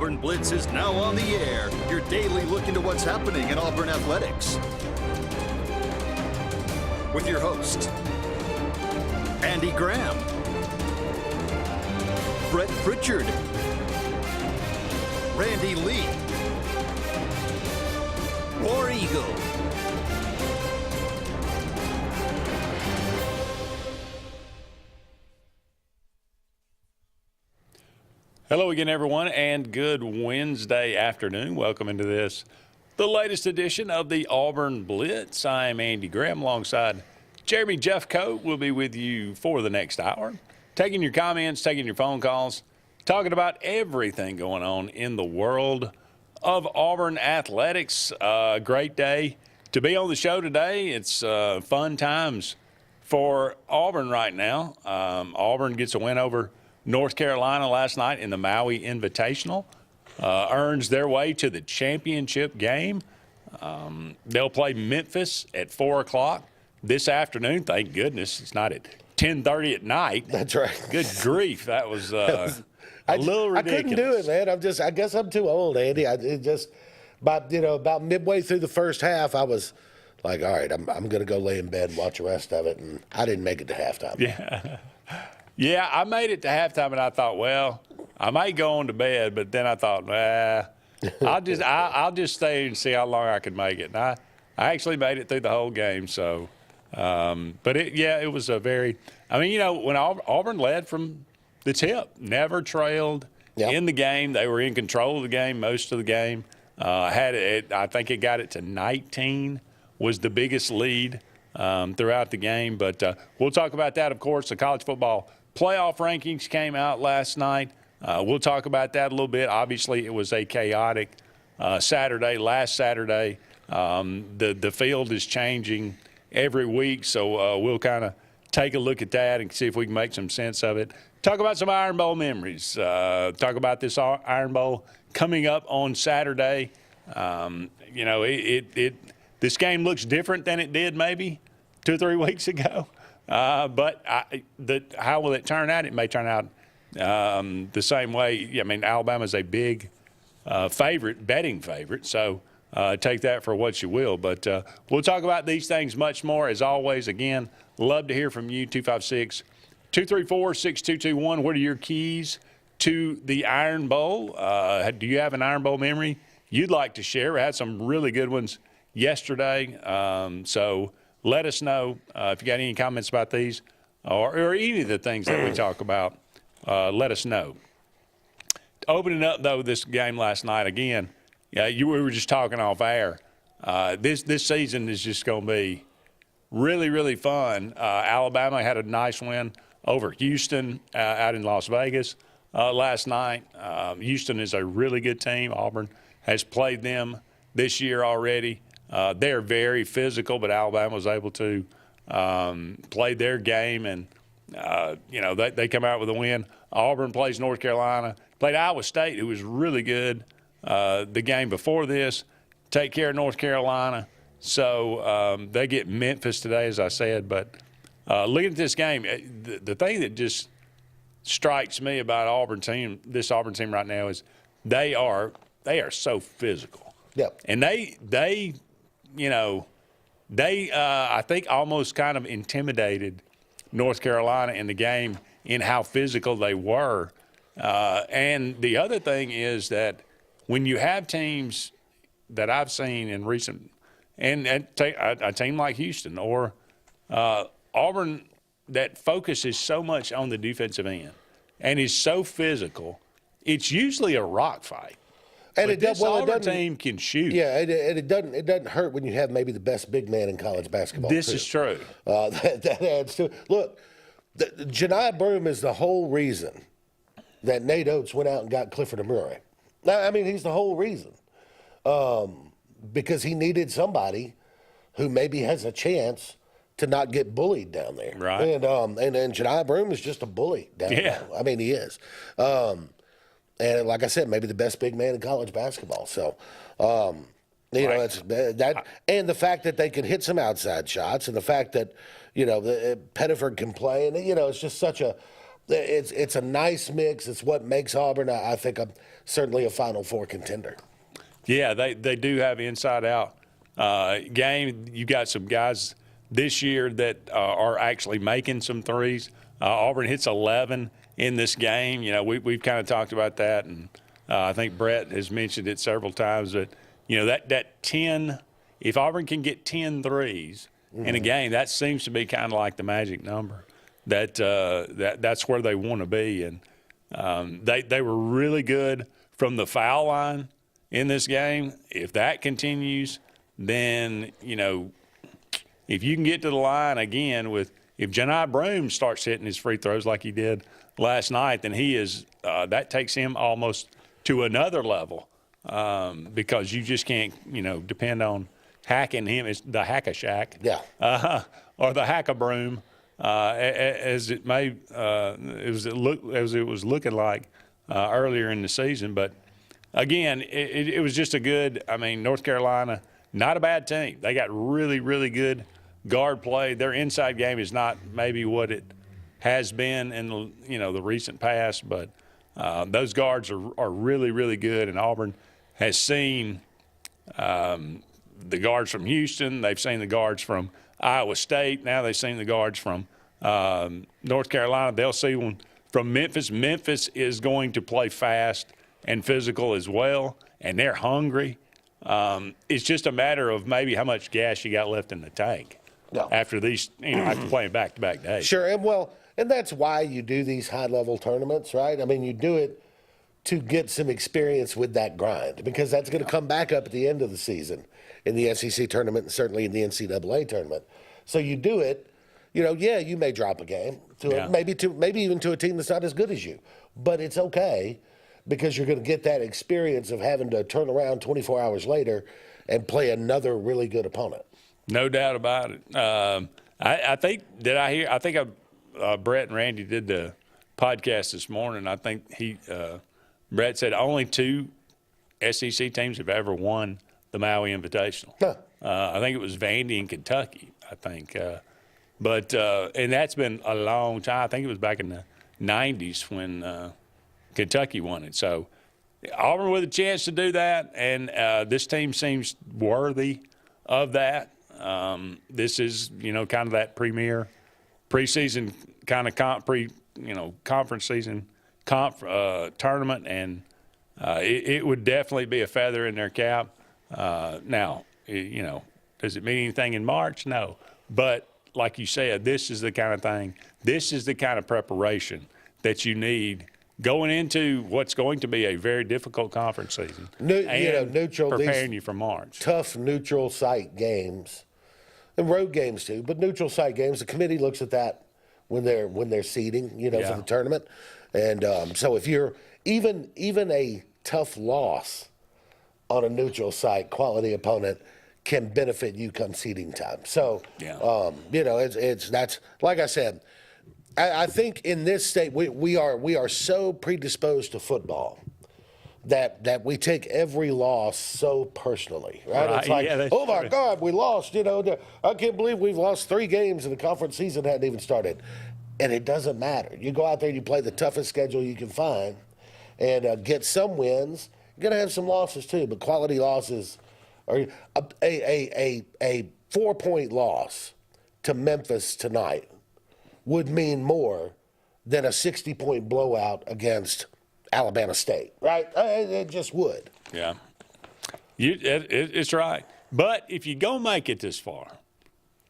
Auburn Blitz is now on the air. Your daily look into what's happening in Auburn athletics. With your host, Andy Graham, Brett Pritchard, Randy Lee, War Eagle. Hello again, everyone, and good Wednesday afternoon. Welcome into the latest edition of the Auburn Blitz. I'm Andy Graham alongside Jeremy Jeffcoat. We'll be with you for the next hour, taking your comments, taking your phone calls, talking about everything going on in the world of Auburn athletics. Great day to be on the show today. It's fun times for Auburn right now. Auburn gets a win over North Carolina last night in the Maui Invitational, earns their way to the championship game. They'll play Memphis at 4 o'clock this afternoon. Thank goodness it's not at 10:30 at night. That's right. Good grief, that was a little ridiculous. I couldn't do it, man. I guess I'm too old, Andy. About midway through the first half, I was like, all right, I'm going to go lay in bed and watch the rest of it, and I didn't make it to halftime. Yeah. Yeah, I made it to halftime, and I thought, well, I might go on to bed, but then I thought, I'll just stay and see how long I can make it. And I actually made it through the whole game. So, it was a very – when Auburn led from the tip, never trailed in the game. They were in control of the game most of the game. I think it got it to 19 was the biggest lead throughout the game. But we'll talk about that, of course. The college football playoff rankings came out last night. We'll talk about that a little bit. Obviously, it was a chaotic Saturday, last Saturday. The field is changing every week, so we'll kind of take a look at that and see if we can make some sense of it. Talk about some Iron Bowl memories. Talk about this Iron Bowl coming up on Saturday. This game looks different than it did maybe 2 or 3 weeks ago. But how will it turn out? It may turn out the same way. Alabama's a big betting favorite, so take that for what you will. But we'll talk about these things much more. As always, again, love to hear from you, 256-234-6221. What are your keys to the Iron Bowl? Do you have an Iron Bowl memory you'd like to share? We had some really good ones yesterday, so let us know if you got any comments about these or any of the things that we talk about. Let us know. Opening up, though, this game last night, again, we were just talking off air. This season is just going to be really, really fun. Alabama had a nice win over Houston out in Las Vegas last night. Houston is a really good team. Auburn has played them this year already. They're very physical, but Alabama was able to play their game, and, they come out with a win. Auburn plays North Carolina, played Iowa State, who was really good the game before this, take care of North Carolina. So they get Memphis today, as I said. But looking at this game, the thing that just strikes me about this Auburn team right now is they are so physical. Yep. And they I think almost kind of intimidated North Carolina in the game in how physical they were. And the other thing is that when you have teams that I've seen in recent and a team like Houston or Auburn that focuses so much on the defensive end and is so physical, it's usually a rock fight. And this Auburn team can shoot. Yeah, and it doesn't hurt when you have maybe the best big man in college basketball. This is true. That adds to it. Look, Janai Broome is the whole reason that Nate Oates went out and got Clifford Amure. He's the whole reason. Because he needed somebody who maybe has a chance to not get bullied down there. Right. And Janai Broome is just a bully down there. He is. And like I said, maybe the best big man in college basketball. So, it's that, and the fact that they can hit some outside shots, and the fact that Pettiford can play, and it's just such a it's a nice mix. It's what makes Auburn, I think, certainly a Final Four contender. Yeah, they do have inside-out game. You got some guys this year that are actually making some threes. Auburn hits 11 in this game. You know, we've kind of talked about that, and I think Brett has mentioned it several times. But you know that 10, if Auburn can get 10 threes in a game, that seems to be kind of like the magic number. That's where they want to be, and they were really good from the foul line in this game. If that continues, then you know, if you can get to the line again if Janai Broom starts hitting his free throws like he did last night, then he is that takes him almost to another level because you just can't, you know, depend on hacking him. It's the hack-a-shack, or the hack-a-broom, as it may as it was looking like earlier in the season. But again, it was just a good. I mean, North Carolina, not a bad team. They got really, really good guard play. Their inside game is not maybe what it has been in the recent past, but those guards are really, really good. And Auburn has seen the guards from Houston. They've seen the guards from Iowa State. Now they've seen the guards from North Carolina. They'll see one from Memphis. Memphis is going to play fast and physical as well, and they're hungry. It's just a matter of maybe how much gas you got left in the tank after these, after playing back-to-back days. Sure, and that's why you do these high-level tournaments, right? I mean, you do it to get some experience with that grind because that's going to come back up at the end of the season in the SEC tournament and certainly in the NCAA tournament. So you do it, you may drop a game, maybe even to a team that's not as good as you, but it's okay because you're going to get that experience of having to turn around 24 hours later and play another really good opponent. No doubt about it. I think Brett and Randy did the podcast this morning. I think Brett said only 2 SEC teams have ever won the Maui Invitational. I think it was Vandy and Kentucky, I think. And that's been a long time. I think it was back in the 90s when Kentucky won it. So Auburn with a chance to do that, and this team seems worthy of that. This is, kind of that premier preseason kind of conference season tournament, and it would definitely be a feather in their cap. Now, does it mean anything in March? No. But like you said, this is the kind of thing, this is the kind of preparation that you need going into what's going to be a very difficult conference season. Neutral, preparing you for March. Tough neutral site games, and road games too, but neutral site games, the committee looks at that when they're seeding, for the tournament. And so if you're even a tough loss on a neutral site quality opponent can benefit you come seeding time. So, that's like I said, I think in this state we are so predisposed to football that we take every loss so personally, right? It's like, oh my God, we lost. I can't believe we've lost 3 games and the conference season hadn't even started, and it doesn't matter. You go out there and you play the toughest schedule you can find, and get some wins. You're gonna have some losses too, but quality losses. Or a 4-point loss to Memphis tonight would mean more than a 60-point blowout against Alabama State, right? It just would. Yeah, it's right. But if you go make it this far,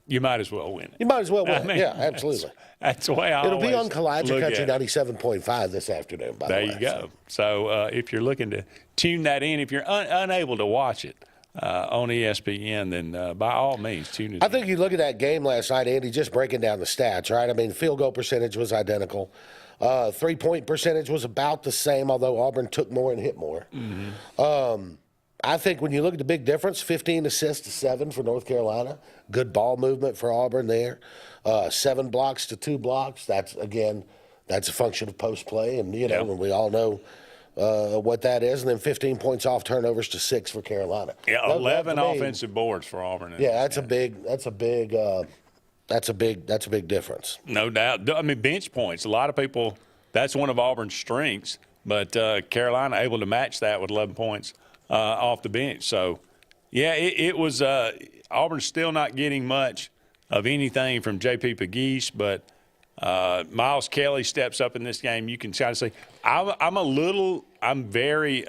you might as well win it. You might as well win it. Yeah, absolutely. That's the way I It'll be on Kalijah Country 97.5 this afternoon, by the way. There you go. So if you're looking to tune that in, if you're unable to watch it on ESPN, then by all means, tune it in. I think you look at that game last night, Andy, just breaking down the stats, right? I mean, field goal percentage was identical. 3-point percentage was about the same, although Auburn took more and hit more. Mm-hmm. I think when you look at the big difference, 15 assists to 7 for North Carolina. Good ball movement for Auburn there. 7 blocks to 2 blocks. That's a function of post play, and and we all know what that is. And then 15 points off turnovers to 6 for Carolina. Yeah, 11 offensive boards for Auburn. Yeah, that's a big That's a big difference. No doubt. I mean, bench points. A lot of people, that's one of Auburn's strengths, but Carolina able to match that with 11 points off the bench. So, yeah, it was Auburn's still not getting much of anything from J.P. Pegues, but Miles Kelly steps up in this game. You can kind of see I'm very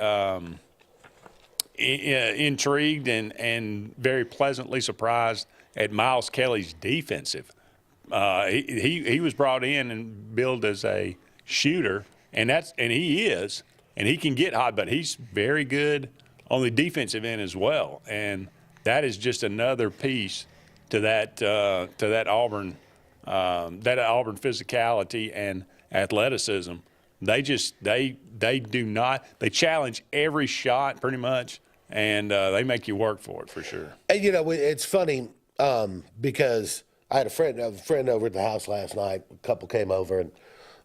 intrigued and very pleasantly surprised at Miles Kelly's defensive. He was brought in and billed as a shooter, and he is, and he can get hot, but he's very good on the defensive end as well. And that is just another piece to that Auburn physicality and athleticism. They challenge every shot pretty much, and they make you work for it for sure. And it's funny because I had a friend over at the house last night. A couple came over, and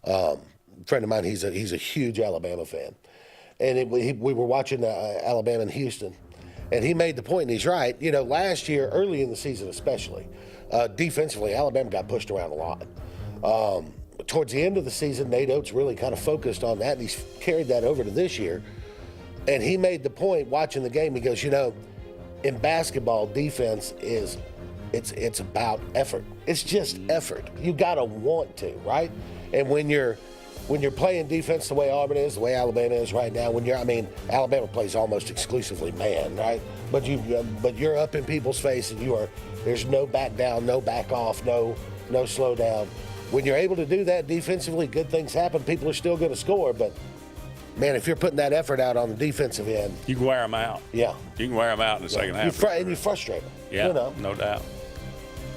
a friend of mine, he's a huge Alabama fan, and we were watching Alabama and Houston, and he made the point, and he's right. Last year, early in the season especially, defensively, Alabama got pushed around a lot. Towards the end of the season, Nate Oates really kind of focused on that, and he's carried that over to this year. And he made the point watching the game. He goes, in basketball, defense it's about effort. It's just effort. You gotta want to, right? And when you're playing defense the way Auburn is, the way Alabama is right now, Alabama plays almost exclusively man, right? But you're up in people's face, and there's no back down, no back off, no slow down. When you're able to do that defensively, good things happen. People are still going to score, but man, if you're putting that effort out on the defensive end, you can wear them out. Yeah, you can wear them out in the second half. And you frustrate them. Yeah, no doubt.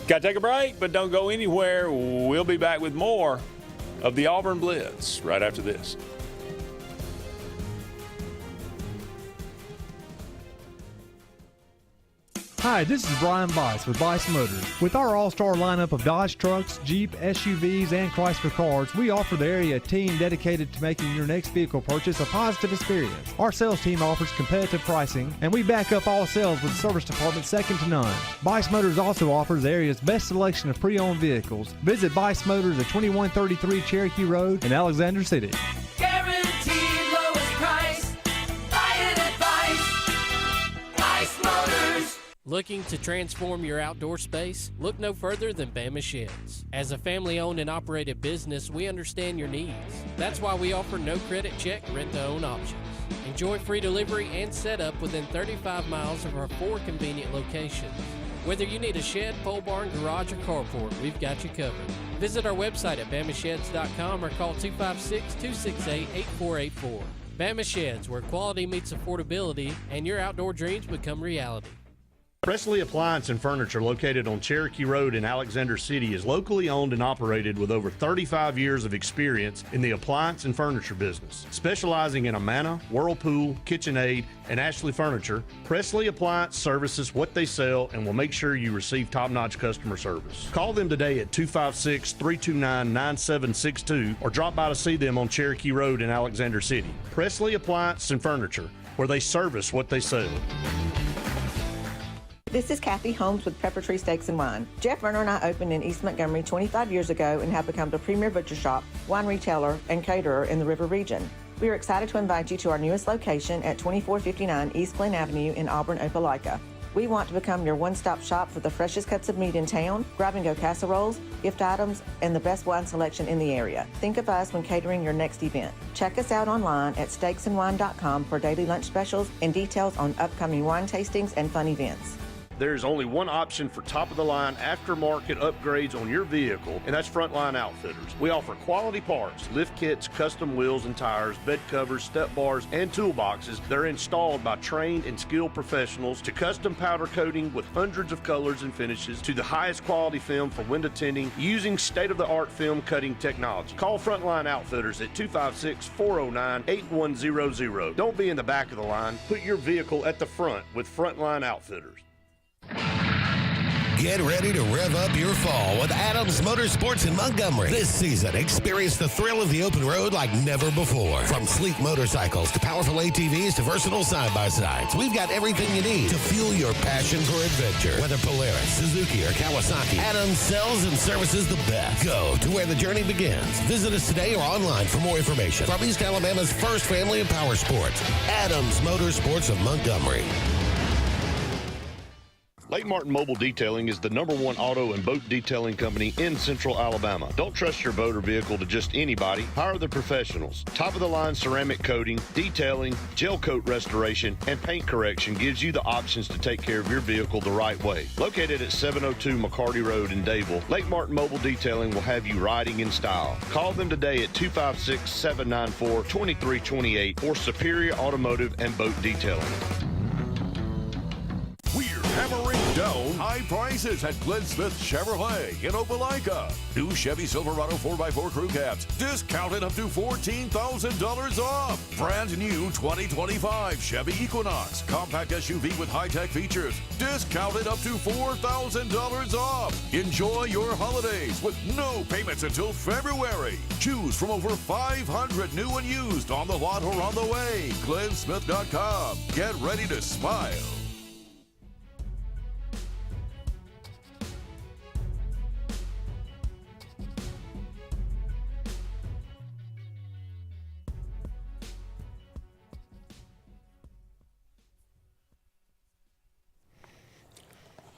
Got to take a break, but don't go anywhere. We'll be back with more of the Auburn Blitz right after this. Hi, this is Brian Bice with Bice Motors. With our all-star lineup of Dodge trucks, Jeep, SUVs, and Chrysler cars, we offer the area a team dedicated to making your next vehicle purchase a positive experience. Our sales team offers competitive pricing, and we back up all sales with a service department second to none. Bice Motors also offers the area's best selection of pre-owned vehicles. Visit Bice Motors at 2133 Cherokee Road in Alexander City. Guaranteed lowest price. Buy it at Bice Motors. Looking to transform your outdoor space? Look no further than Bama Sheds. As a family-owned and operated business, we understand your needs. That's why we offer no credit check, rent-to-own options. Enjoy free delivery and setup within 35 miles of our 4 convenient locations. Whether you need a shed, pole barn, garage, or carport, we've got you covered. Visit our website at BamaSheds.com or call 256-268-8484. Bama Sheds, where quality meets affordability and your outdoor dreams become reality. Presley Appliance and Furniture, located on Cherokee Road in Alexander City, is locally owned and operated with over 35 years of experience in the appliance and furniture business. Specializing in Amana, Whirlpool, KitchenAid, and Ashley Furniture, Presley Appliance services what they sell and will make sure you receive top-notch customer service. Call them today at 256-329-9762 or drop by to see them on Cherokee Road in Alexander City. Presley Appliance and Furniture, where they service what they sell. This is Kathy Holmes with Pepper Tree Steaks and Wine. Jeff Verner and I opened in East Montgomery 25 years ago and have become the premier butcher shop, wine retailer, and caterer in the River region. We are excited to invite you to our newest location at 2459 East Glen Avenue in Auburn, Opelika. We want to become your one-stop shop for the freshest cuts of meat in town, grab-and-go casseroles, gift items, and the best wine selection in the area. Think of us when catering your next event. Check us out online at steaksandwine.com for daily lunch specials and details on upcoming wine tastings and fun events. There's only one option for top-of-the-line aftermarket upgrades on your vehicle, and that's Frontline Outfitters. We offer quality parts, lift kits, custom wheels and tires, bed covers, step bars, and toolboxes that are installed by trained and skilled professionals, to custom powder coating with hundreds of colors and finishes, to the highest quality film for window tinting using state-of-the-art film cutting technology. Call Frontline Outfitters at 256-409-8100. Don't be in the back of the line. Put your vehicle at the front with Frontline Outfitters. Get ready to rev up your fall with Adams Motorsports in Montgomery. This season, experience the thrill of the open road like never before. From sleek motorcycles to powerful ATVs to versatile side-by-sides, we've got everything you need to fuel your passion for adventure. Whether Polaris, Suzuki, or Kawasaki, Adams sells and services the best. Go to where the journey begins. Visit us today or online for more information. From East Alabama's first family of power sports, Adams Motorsports of Montgomery. Lake Martin Mobile Detailing is the #1 auto and boat detailing company in Central Alabama. Don't trust your boat or vehicle to just anybody. Hire the professionals. Top-of-the-line ceramic coating, detailing, gel coat restoration, and paint correction gives you the options to take care of your vehicle the right way. Located at 702 McCarty Road in Dayville, Lake Martin Mobile Detailing will have you riding in style. Call them today at 256-794-2328 for Superior Automotive and Boat Detailing. We're hammering down high prices at Blitz Chevrolet in Opelika. New Chevy Silverado 4x4 crew cabs discounted up to $14,000 off. Brand new 2025 Chevy Equinox compact SUV with high-tech features discounted up to $4,000 off. Enjoy your holidays with no payments until February. Choose from over 500 new and used on the lot or on the way. GlennSmith.com. Get ready to smile.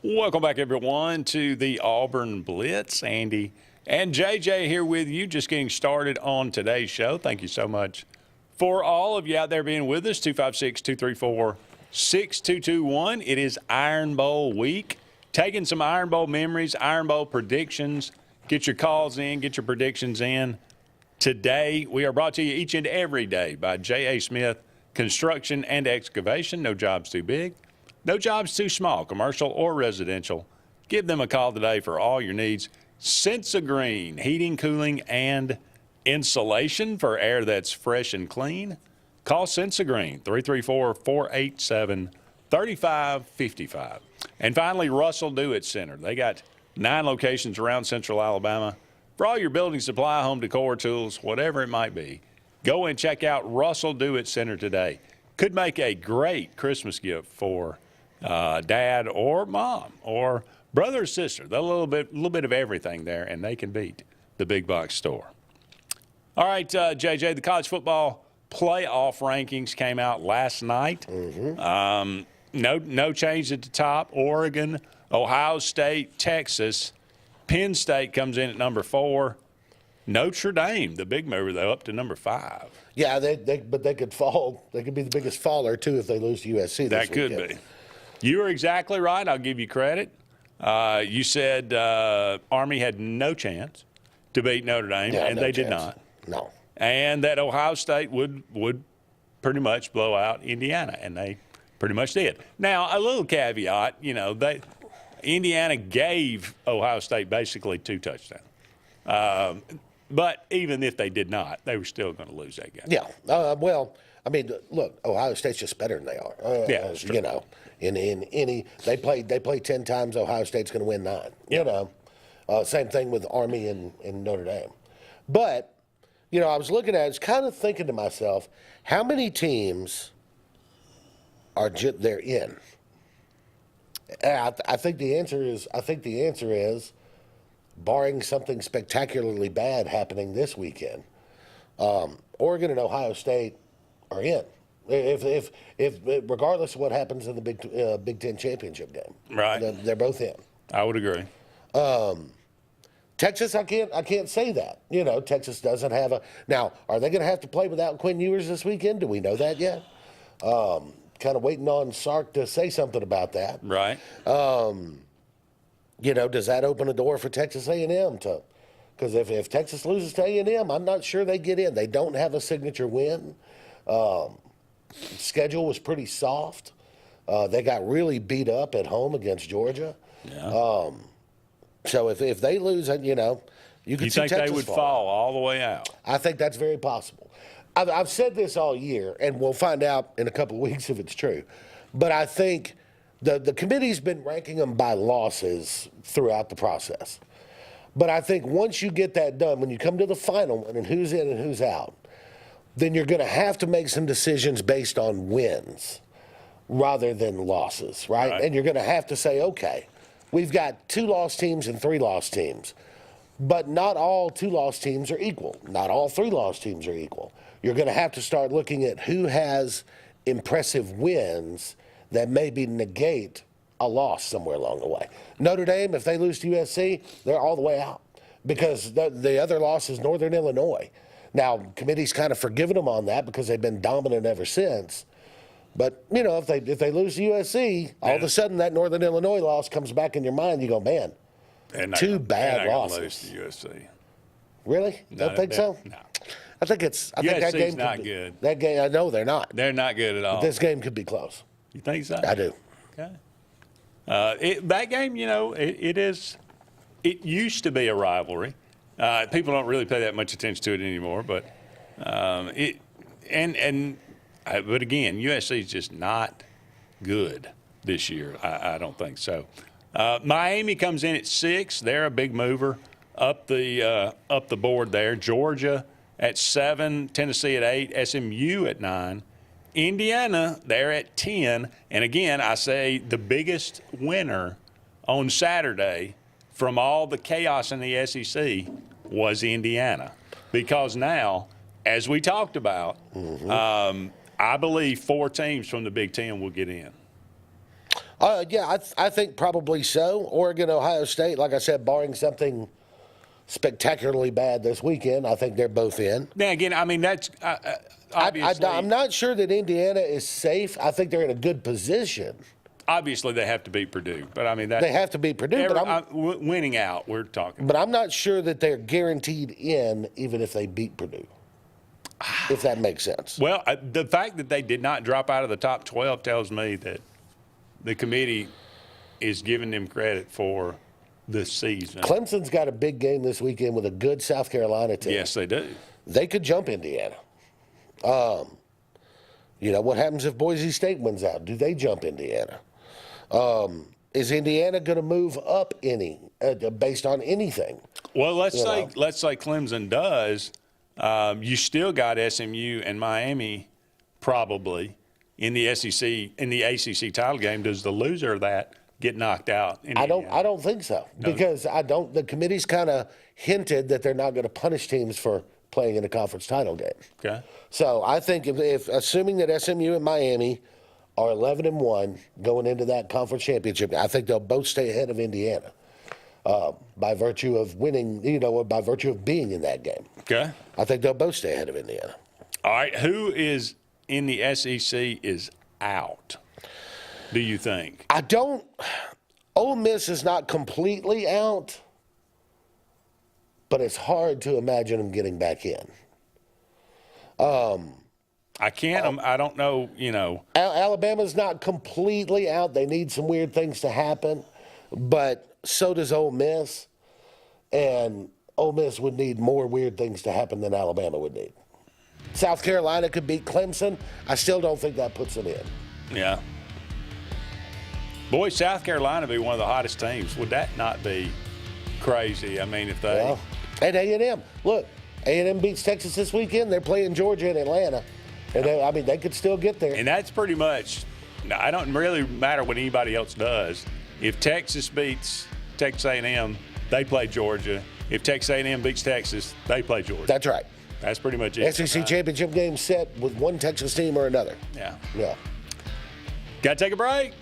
Welcome back, everyone, to the Auburn Blitz. Andy and JJ here with you, just getting started on today's show. Thank you so much for all of you out there being with us. 256-234-6221. It is Iron Bowl week. Taking some Iron Bowl memories, Iron Bowl predictions. Get your calls in, get your predictions in. Today, we are brought to you each and every day by J.A. Smith Construction and Excavation. No job's too big. No job's too small, commercial or residential. Give them a call today for all your needs. Sense of Green, heating, cooling, and insulation for air that's fresh and clean. Call Sense of Green, 334-487-3555. And finally, Russell Do-It Center. They got 9 locations around Central Alabama. For all your building supply, home decor, tools, whatever it might be, go and check out Russell Do-It Center today. Could make a great Christmas gift for dad or mom or brother or sister. They're a little bit of everything there, and they can beat the big box store. All right, JJ, the college football playoff rankings came out last night. No change at the top. Oregon, Ohio State, Texas. Penn State comes in at number 4. Notre Dame, the big mover, though, up to number 5. Yeah, but they could fall. They could be the biggest faller, too, if they lose to USC this weekend. That could be. You were exactly right. I'll give you credit. You said Army had no chance to beat Notre Dame, and they did not. No. And that Ohio State would pretty much blow out Indiana, and they pretty much did. Now, a little caveat, Indiana gave Ohio State basically 2 touchdowns. But even if they did not, they were still going to lose that game. Yeah. Well, I mean, look, Ohio State's just better than they are. Yeah, that's true. In any they play 10 times. Ohio State's going to win 9. Yeah. Same thing with Army and Notre Dame. But I was looking at it, I was kind of thinking to myself, how many teams are they're in? And I think the answer is. Barring something spectacularly bad happening this weekend, Oregon and Ohio State are in. If regardless of what happens in the Big Ten championship game, right? They're both in. I would agree. Texas, I can't say that. Texas doesn't have a. Now, are they going to have to play without Quinn Ewers this weekend? Do we know that yet? Kind of waiting on Sark to say something about that. Right. Does that open a door for Texas A&M to? Because if Texas loses to A&M, I'm not sure they get in. They don't have a signature win. Schedule was pretty soft. They got really beat up at home against Georgia. Yeah. So if they lose, you can see Texas think they would fall all the way out? I think that's very possible. I've said this all year, and we'll find out in a couple of weeks if it's true. But I think the committee's been ranking them by losses throughout the process. But I think once you get that done, when you come to the final one and who's in and who's out, then you're going to have to make some decisions based on wins rather than losses, right? And you're going to have to say, okay, we've got 2 lost teams and 3 lost teams. But not all 2 lost teams are equal. Not all 3 lost teams are equal. You're going to have to start looking at who has impressive wins that maybe negate a loss somewhere along the way. Notre Dame, if they lose to USC, they're all the way out because the other loss is Northern Illinois. Now, committee's kind of forgiven them on that because they've been dominant ever since. But, you know, if they lose to USC, all of a sudden that Northern Illinois loss comes back in your mind. You go, man, 2 bad losses. Lose to USC. Really? Don't think so? No. I think that game not could be, good. That game, I know they're not. They're not good at all. But this game could be close. You think so? I do. Okay. That game, you know, it used to be a rivalry. People don't really pay that much attention to it anymore, but but again, USC is just not good this year. I don't think so. Miami comes in at 6. They're a big mover up the board there. Georgia at 7, Tennessee at 8, SMU at 9. Indiana, they're at 10. And again, I say the biggest winner on Saturday from all the chaos in the SEC was Indiana. Because now, as we talked about, I believe 4 teams from the Big Ten will get in. Yeah, I think probably so. Oregon, Ohio State, like I said, barring something spectacularly bad this weekend, I think they're both in. Now, again, I mean, that's obviously. I'm not sure that Indiana is safe. I think they're in a good position. Obviously, they have to beat Purdue, but I mean they have to beat Purdue. But winning out, we're talking. But I'm not sure that they're guaranteed in, even if they beat Purdue. If that makes sense. Well, the fact that they did not drop out of the top 12 tells me that the committee is giving them credit for the season. Clemson's got a big game this weekend with a good South Carolina team. Yes, they do. They could jump Indiana. You know, what happens if Boise State wins out? Do they jump Indiana? Is Indiana going to move up any based on anything? Well, let's say Clemson does. You still got SMU and Miami probably in the SEC in the ACC title game. Does the loser of that get knocked out? I don't think so because the committee's kind of hinted that they're not going to punish teams for playing in a conference title game. Okay. So I think if assuming that SMU and Miami are 11-1 going into that conference championship, I think they'll both stay ahead of Indiana by virtue of winning, by virtue of being in that game. Okay. I think they'll both stay ahead of Indiana. All right. Who is in the SEC is out, do you think? Ole Miss is not completely out, but it's hard to imagine them getting back in. I can't. I don't know. Alabama's not completely out. They need some weird things to happen, but so does Ole Miss, and Ole Miss would need more weird things to happen than Alabama would need. South Carolina could beat Clemson. I still don't think that puts them in. Yeah. Boy, South Carolina would be one of the hottest teams. Would that not be crazy? I mean, if they. Well, and A&M. Look, A&M beats Texas this weekend. They're playing Georgia and Atlanta. And they could still get there. And that's pretty much. I don't really matter what anybody else does. If Texas beats Texas A&M, they play Georgia. If Texas A&M beats Texas, they play Georgia. That's right. That's pretty much it. SEC championship game set with one Texas team or another. Yeah. Yeah. Got to take a break?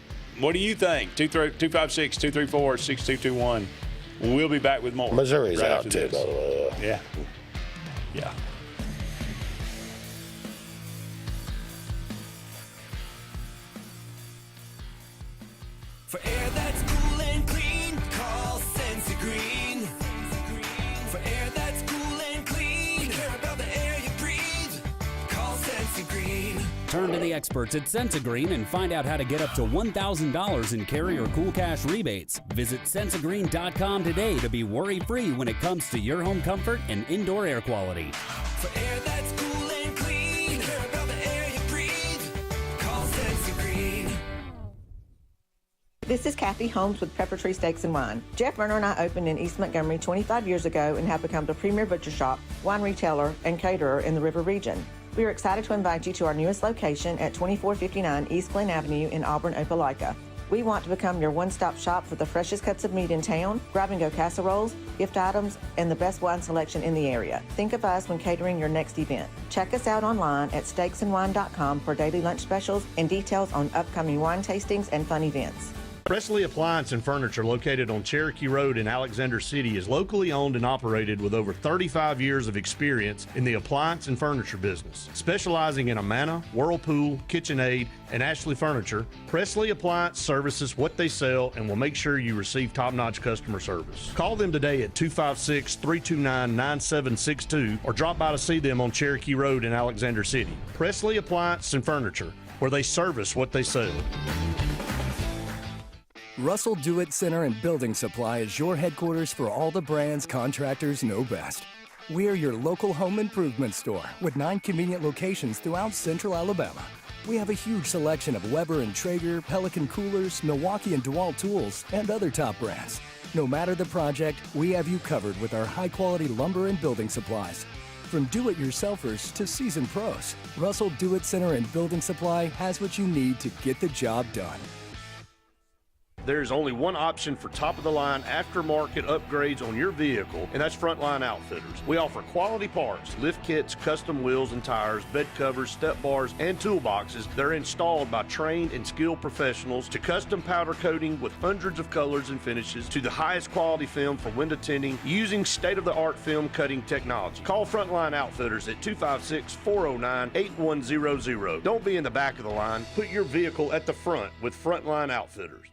What do you think? 256-234-6221. We'll be back with more. Missouri's right out too, by the way. Yeah. Yeah. For air that's cool and clean, call Sensi Green. For air that's cool and clean, care about the air you breathe, call Sensi Green. Turn to the experts at Sensigreen and find out how to get up to $1,000 in carrier cool cash rebates. Visit Sensigreen.com today to be worry-free when it comes to your home comfort and indoor air quality. For air that's cool and clean, care about the air you breathe, call Sensi Green. This is Kathy Holmes with Pepper Tree Steaks and Wine. Jeff Verner and I opened in East Montgomery 25 years ago and have become the premier butcher shop, wine retailer, and caterer in the River region. We are excited to invite you to our newest location at 2459 East Glen Avenue in Auburn, Opelika. We want to become your one-stop shop for the freshest cuts of meat in town, grab-and-go casseroles, gift items, and the best wine selection in the area. Think of us when catering your next event. Check us out online at steaksandwine.com for daily lunch specials and details on upcoming wine tastings and fun events. Presley Appliance and Furniture, located on Cherokee Road in Alexander City, is locally owned and operated with over 35 years of experience in the appliance and furniture business. Specializing in Amana, Whirlpool, KitchenAid, and Ashley Furniture, Presley Appliance services what they sell and will make sure you receive top-notch customer service. Call them today at 256-329-9762 or drop by to see them on Cherokee Road in Alexander City. Presley Appliance and Furniture, where they service what they sell. Russell Do-It Center and Building Supply is your headquarters for all the brands contractors know best. We're your local home improvement store with 9 convenient locations throughout central Alabama. We have a huge selection of Weber and Traeger, Pelican coolers, Milwaukee and DeWalt tools, and other top brands. No matter the project, we have you covered with our high-quality lumber and building supplies. From do-it-yourselfers to seasoned pros, Russell Do-It Center and Building Supply has what you need to get the job done. There's only one option for top-of-the-line aftermarket upgrades on your vehicle, and that's Frontline Outfitters. We offer quality parts, lift kits, custom wheels and tires, bed covers, step bars, and toolboxes that are installed by trained and skilled professionals, to custom powder coating with hundreds of colors and finishes, to the highest quality film for window tinting using state-of-the-art film cutting technology. Call Frontline Outfitters at 256-409-8100. Don't be in the back of the line. Put your vehicle at the front with Frontline Outfitters.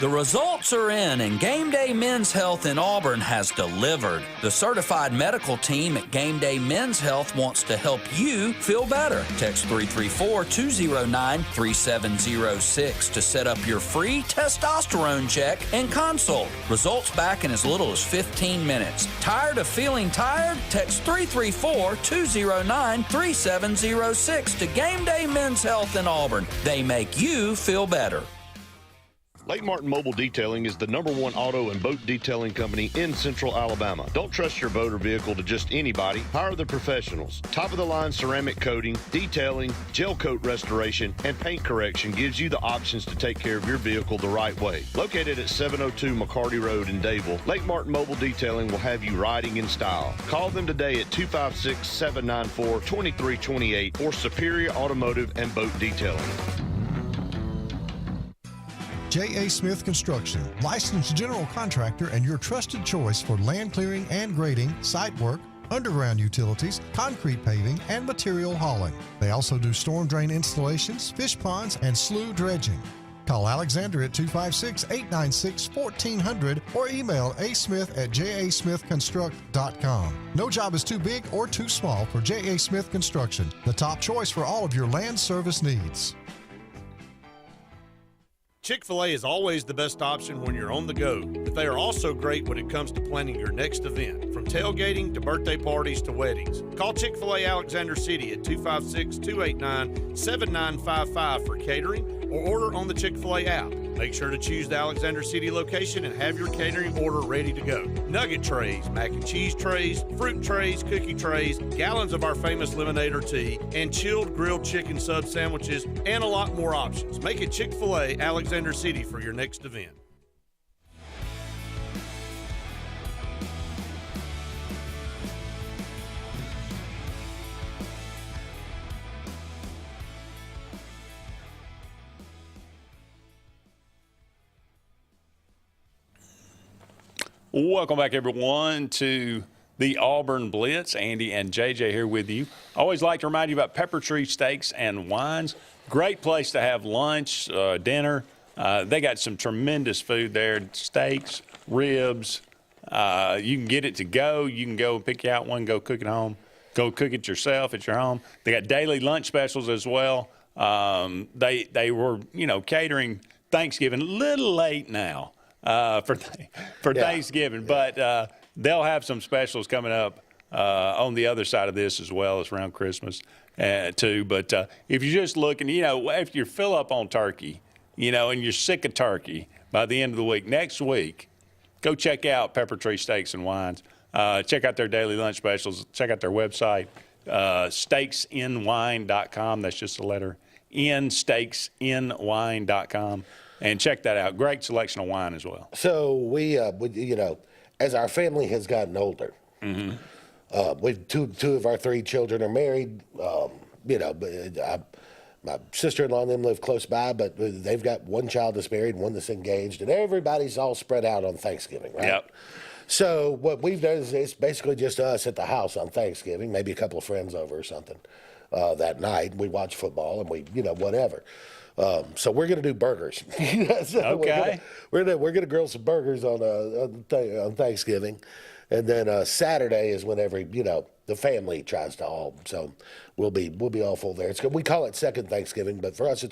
The results are in, and Game Day Men's Health in Auburn has delivered. The certified medical team at Game Day Men's Health wants to help you feel better. Text 334-209-3706 to set up your free testosterone check and consult. Results back in as little as 15 minutes. Tired of feeling tired? Text 334-209-3706 to Game Day Men's Health in Auburn. They make you feel better. Lake Martin Mobile Detailing is the #1 auto and boat detailing company in Central Alabama. Don't trust your boat or vehicle to just anybody. Hire the professionals. Top-of-the-line ceramic coating, detailing, gel coat restoration, and paint correction gives you the options to take care of your vehicle the right way. Located at 702 McCarty Road in Dayville, Lake Martin Mobile Detailing will have you riding in style. Call them today at 256-794-2328 or Superior Automotive and Boat Detailing. J.A. Smith Construction, licensed general contractor and your trusted choice for land clearing and grading, site work, underground utilities, concrete paving, and material hauling. They also do storm drain installations, fish ponds, and slough dredging. Call Alexander at 256-896-1400 or email asmith@jasmithconstruct.com. No job is too big or too small for J.A. Smith Construction, the top choice for all of your land service needs. Chick-fil-A is always the best option when you're on the go, but they are also great when it comes to planning your next event, from tailgating to birthday parties to weddings. Call Chick-fil-A Alexander City at 256-289-7955 for catering or order on the Chick-fil-A app. Make sure to choose the Alexander City location and have your catering order ready to go. Nugget trays, mac and cheese trays, fruit trays, cookie trays, gallons of our famous lemonade or tea, and chilled grilled chicken sub sandwiches, and a lot more options. Make it Chick-fil-A Alexander City for your next event. Welcome back, everyone, to the Auburn Blitz. Andy and JJ here with you. I always like to remind you about Pepper Tree Steaks and Wines. Great place to have lunch, dinner. They got some tremendous food there, steaks, ribs. You can get it to go. You can go pick out one, go cook it home. Go cook it yourself at your home. They got daily lunch specials as well. They were, catering Thanksgiving a little late now. For Thanksgiving, but they'll have some specials coming up on the other side of this as well as around Christmas too. But if you're just looking, if you fill up on turkey and you're sick of turkey by the end of the week, next week, go check out Pepper Tree Steaks and Wines. Check out their daily lunch specials. Check out their website, steaksinwine.com. That's just the letter N, steaksinwine.com. And check that out. Great selection of wine as well. So we as our family has gotten older, two of our three children are married. My sister-in-law and them live close by, but they've got one child that's married, one that's engaged, and everybody's all spread out on Thanksgiving, right? Yep. So what we've done is it's basically just us at the house on Thanksgiving, maybe a couple of friends over or something that night. We watch football and we, whatever. So we're going to do burgers. So okay. We're gonna grill some burgers on Thanksgiving, and then Saturday is whenever the family tries to all. So we'll be all full there. We call it second Thanksgiving, but for us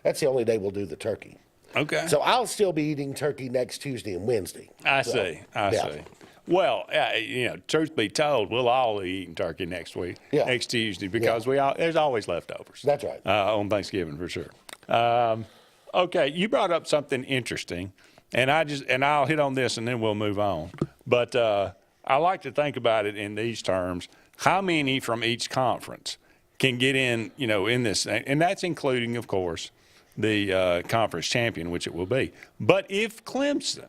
that's the only day we'll do the turkey. Okay. So I'll still be eating turkey next Tuesday and Wednesday. I see. Well, truth be told, we'll all be eating turkey next Tuesday, because there's always leftovers. That's right. On Thanksgiving for sure. Okay, you brought up something interesting, and I'll hit on this and then we'll move on. But I like to think about it in these terms: how many from each conference can get in, in this, and that's including, of course, the conference champion, which it will be. But if Clemson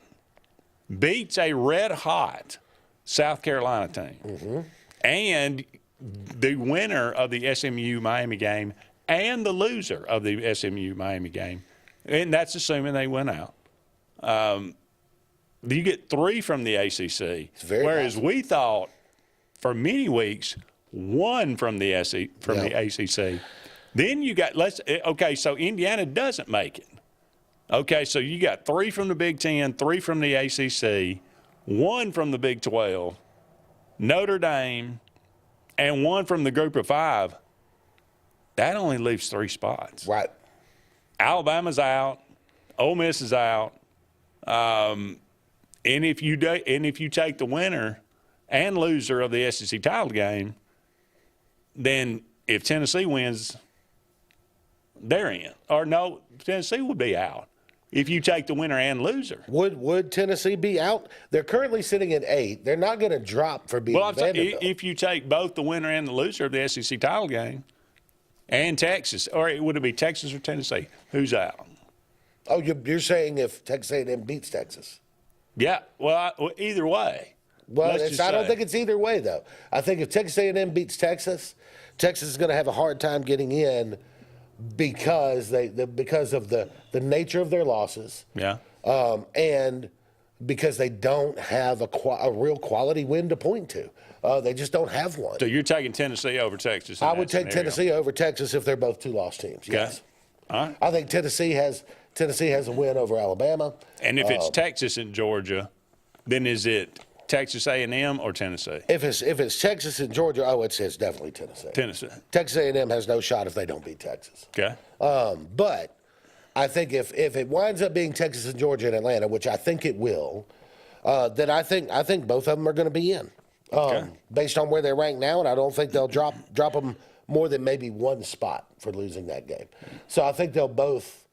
beats a red-hot South Carolina team, and the winner of the SMU-Miami game and the loser of the SMU-Miami game, and that's assuming they win out, you get 3 from the ACC, whereas we thought for many weeks 1 from the ACC. Then you got so Indiana doesn't make it. Okay, so you got 3 from the Big Ten, 3 from the ACC, 1 from the Big 12, Notre Dame, and 1 from the Group of 5. That only leaves 3 spots. Right. Alabama's out. Ole Miss is out. And if you take the winner and loser of the SEC title game, then if Tennessee wins, they're in. Or no, Tennessee would be out if you take the winner and loser. Would Tennessee be out? They're currently sitting at 8. They're not going to drop for being Vanderbilt. If you take both the winner and the loser of the SEC title game and Texas, or would it be Texas or Tennessee? Who's out? Oh, you're saying if Texas A&M beats Texas? Yeah, well, either way. Well, I don't think it's either way, though. I think if Texas A&M beats Texas, Texas is going to have a hard time getting in because of the nature of their losses. Yeah. And because they don't have a real quality win to point to. They just don't have one. So you're taking Tennessee over Texas? I would take Tennessee over Texas if they're both 2-loss teams. Yes. All right. I think Tennessee has a win over Alabama. And if it's Texas and Georgia, then is it Texas A&M or Tennessee? If it's Texas and Georgia, it's definitely Tennessee. Tennessee. Texas A&M has no shot if they don't beat Texas. Okay. But I think if it winds up being Texas and Georgia and Atlanta, which I think it will, then I think both of them are going to be in. Based on where they're ranked now, and I don't think they'll drop them more than maybe 1 spot for losing that game. So I think they'll both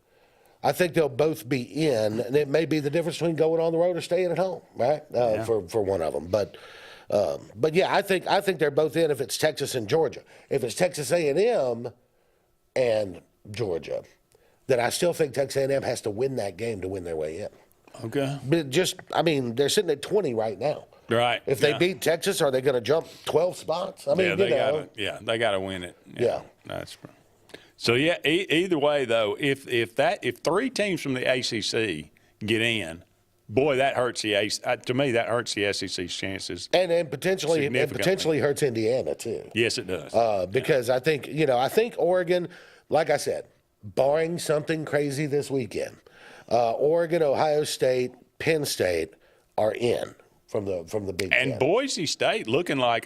be in, and it may be the difference between going on the road or staying at home, right? For one of them, but yeah, I think they're both in if it's Texas and Georgia. If it's Texas A&M and Georgia, then I still think Texas A&M has to win that game to win their way in. Okay. But they're sitting at 20 right now. Right. If they beat Texas, are they going to jump 12 spots? I mean, they got to win it. Yeah. That's right. So yeah, either way though, if 3 teams from the ACC get in, boy, that hurts to me that hurts the SEC's chances. And potentially hurts Indiana too. Yes, it does. Because I think Oregon, like I said, barring something crazy this weekend, Oregon, Ohio State, Penn State are in from the Big Ten. And Boise State looking like,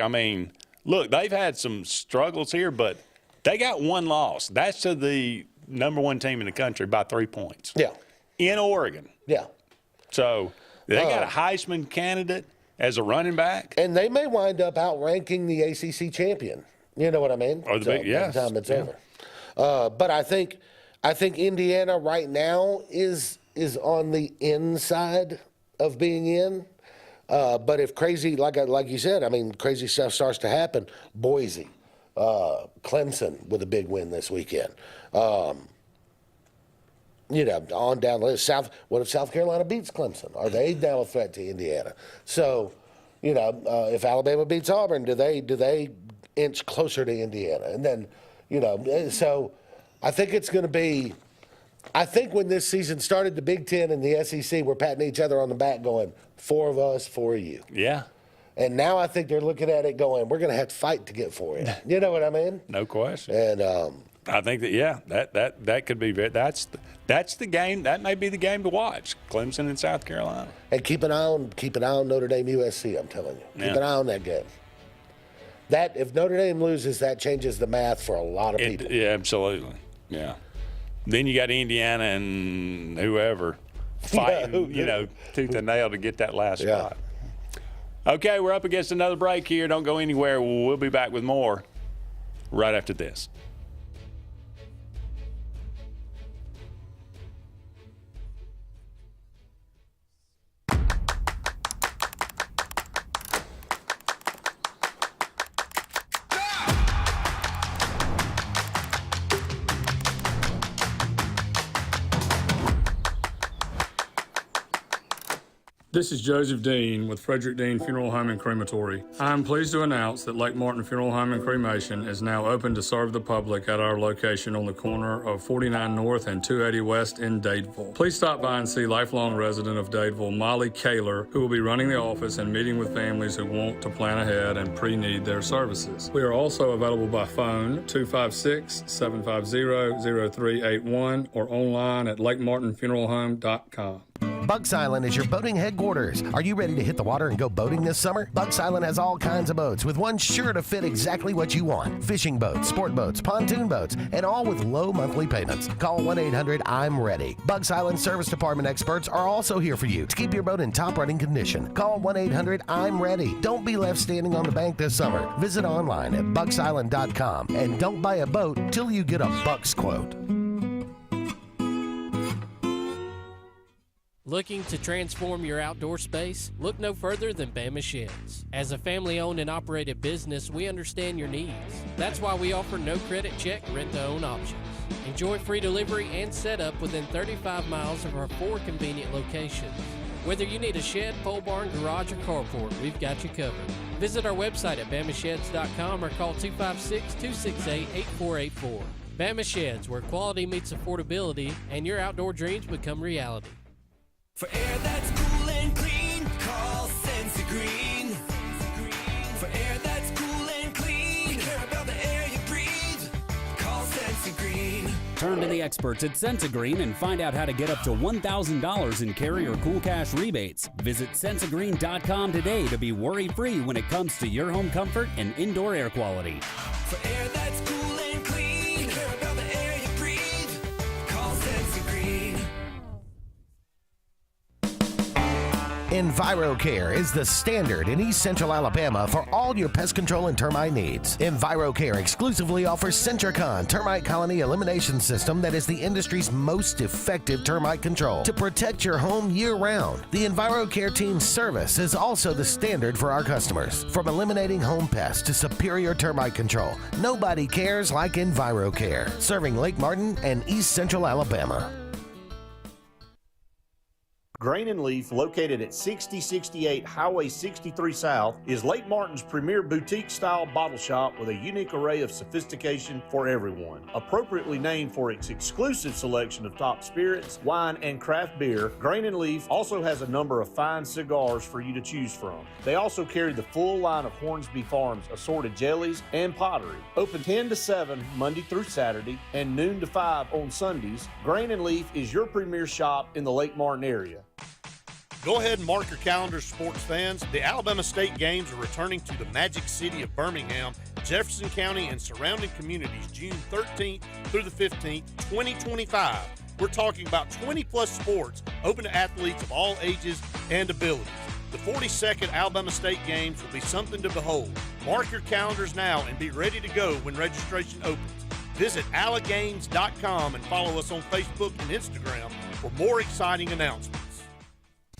look, they've had some struggles here, but they got 1 loss. That's to the number 1 team in the country by 3 points. Yeah. In Oregon. Yeah. So they got a Heisman candidate as a running back. And they may wind up outranking the ACC champion. You know what I mean? Or the big, by the time it's over. But I think I think Indiana right now is on the inside of being in. But if crazy, like you said, I mean, crazy stuff starts to happen. Boise, Clemson with a big win this weekend. On down the list. What if South Carolina beats Clemson? Are they now a threat to Indiana? So, if Alabama beats Auburn, do they inch closer to Indiana? And then, so I think it's going to be. I think when this season started, the Big Ten and the SEC were patting each other on the back going, 4 of us, 4 of you. Yeah. And now I think they're looking at it going, we're going to have to fight to get 4 in. You know what I mean? No question. And I think that could be that's the game. That may be the game to watch. Clemson and South Carolina. And keep an eye on Notre Dame USC, I'm telling you. Keep an eye on that game. That if Notre Dame loses, that changes the math for a lot of people. Yeah, absolutely. Yeah. Then you got Indiana and whoever fighting, tooth and nail to get that last spot. Okay, we're up against another break here. Don't go anywhere. We'll be back with more right after this. This is Joseph Dean with Frederick Dean Funeral Home and Crematory. I am pleased to announce that Lake Martin Funeral Home and Cremation is now open to serve the public at our location on the corner of 49 North and 280 West in Dadeville. Please stop by and see lifelong resident of Dadeville, Molly Kaler, who will be running the office and meeting with families who want to plan ahead and pre-need their services. We are also available by phone 256-750-0381 or online at lakemartinfuneralhome.com. Bucks Island is your boating headquarters. Are you ready to hit the water and go boating this summer? Bucks Island has all kinds of boats with one sure to fit exactly what you want. Fishing boats, sport boats, pontoon boats, and all with low monthly payments. Call 1-800-I'm-READY. Bucks Island Service Department experts are also here for you to keep your boat in top running condition. Call 1-800-I'm-READY. Don't be left standing on the bank this summer. Visit online at bucksisland.com and don't buy a boat till you get a Bucks quote. Looking to transform your outdoor space? Look no further than Bama Sheds. As a family-owned and operated business, we understand your needs. That's why we offer no credit check, rent-to-own options. Enjoy free delivery and setup within 35 miles of our 4 convenient locations. Whether you need a shed, pole barn, garage, or carport, we've got you covered. Visit our website at bamasheds.com or call 256-268-8484. Bama Sheds, where quality meets affordability and your outdoor dreams become reality. For air that's cool and clean, call Sense Green. For air that's cool and clean, care about the air you breathe, call Sense Green. Turn to the experts at Sensagreen and find out how to get up to $1,000 in carrier cool cash rebates. Visit sensagreen.com today to be worry-free when it comes to your home comfort and indoor air quality. For air that's cool and clean, care about the air you breathe, call Sense Green. EnviroCare is the standard in East Central Alabama for all your pest control and termite needs. EnviroCare exclusively offers Centricon termite colony elimination system that is the industry's most effective termite control to protect your home year-round. The EnviroCare team's service is also the standard for our customers. From eliminating home pests to superior termite control, nobody cares like EnviroCare, serving Lake Martin and East Central Alabama. Grain and Leaf, located at 6068 Highway 63 South, is Lake Martin's premier boutique-style bottle shop with a unique array of sophistication for everyone. Appropriately named for its exclusive selection of top spirits, wine, and craft beer, Grain and Leaf also has a number of fine cigars for you to choose from. They also carry the full line of Hornsby Farms assorted jellies and pottery. Open 10 to 7 Monday through Saturday and noon to 5 on Sundays, Grain and Leaf is your premier shop in the Lake Martin area. Go ahead and mark your calendars, sports fans. The Alabama State Games are returning to the Magic City of Birmingham, Jefferson County, and surrounding communities June 13th through the 15th, 2025. We're talking about 20-plus sports open to athletes of all ages and abilities. The 42nd Alabama State Games will be something to behold. Mark your calendars now and be ready to go when registration opens. Visit allegains.com and follow us on Facebook and Instagram for more exciting announcements.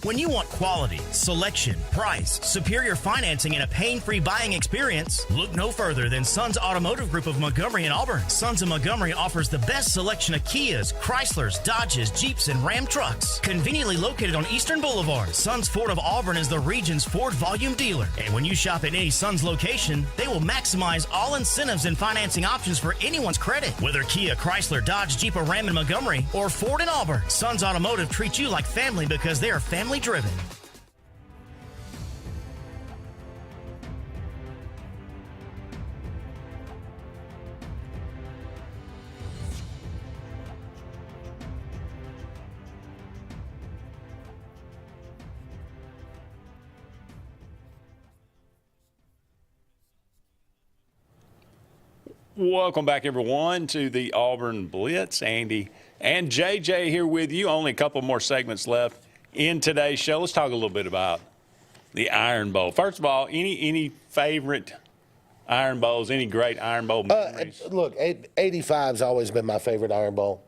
When you want quality, selection, price, superior financing, and a pain-free buying experience, look no further than Sons Automotive Group of Montgomery and Auburn. Sons of Montgomery offers the best selection of Kias, Chryslers, Dodges, Jeeps, and Ram trucks. Conveniently located on Eastern Boulevard, Sons Ford of Auburn is the region's Ford volume dealer. And when you shop at any Sons location, they will maximize all incentives and financing options for anyone's credit. Whether Kia, Chrysler, Dodge, Jeep, or Ram in Montgomery, or Ford in Auburn, Sons Automotive treats you like family because they are family driven. Welcome back, everyone, to the Auburn Blitz. Andy and JJ here with you. Only a couple more segments left in today's show. Let's talk a little bit about the Iron Bowl. First of all, any favorite Iron Bowls, any great Iron Bowl memories? Look, 85's always been my favorite Iron Bowl.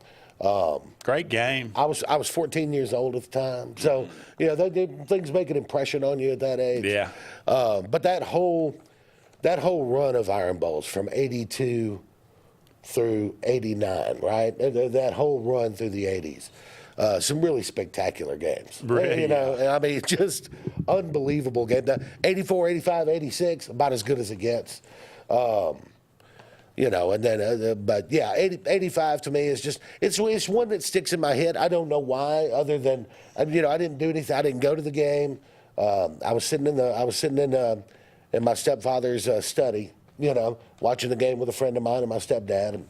Great game. I was 14 years old at the time, so things make an impression on you at that age. Yeah. But that whole run of Iron Bowls from 82 through 89, right? That whole run through the 80s. Some really spectacular games. Really? I mean, just unbelievable game. 84, 85, 86, about as good as it gets. And then, but yeah, 85 to me is just, it's one that sticks in my head. I don't know why, other than, I didn't do anything. I didn't go to the game. I was sitting in my stepfather's study, watching the game with a friend of mine and my stepdad, and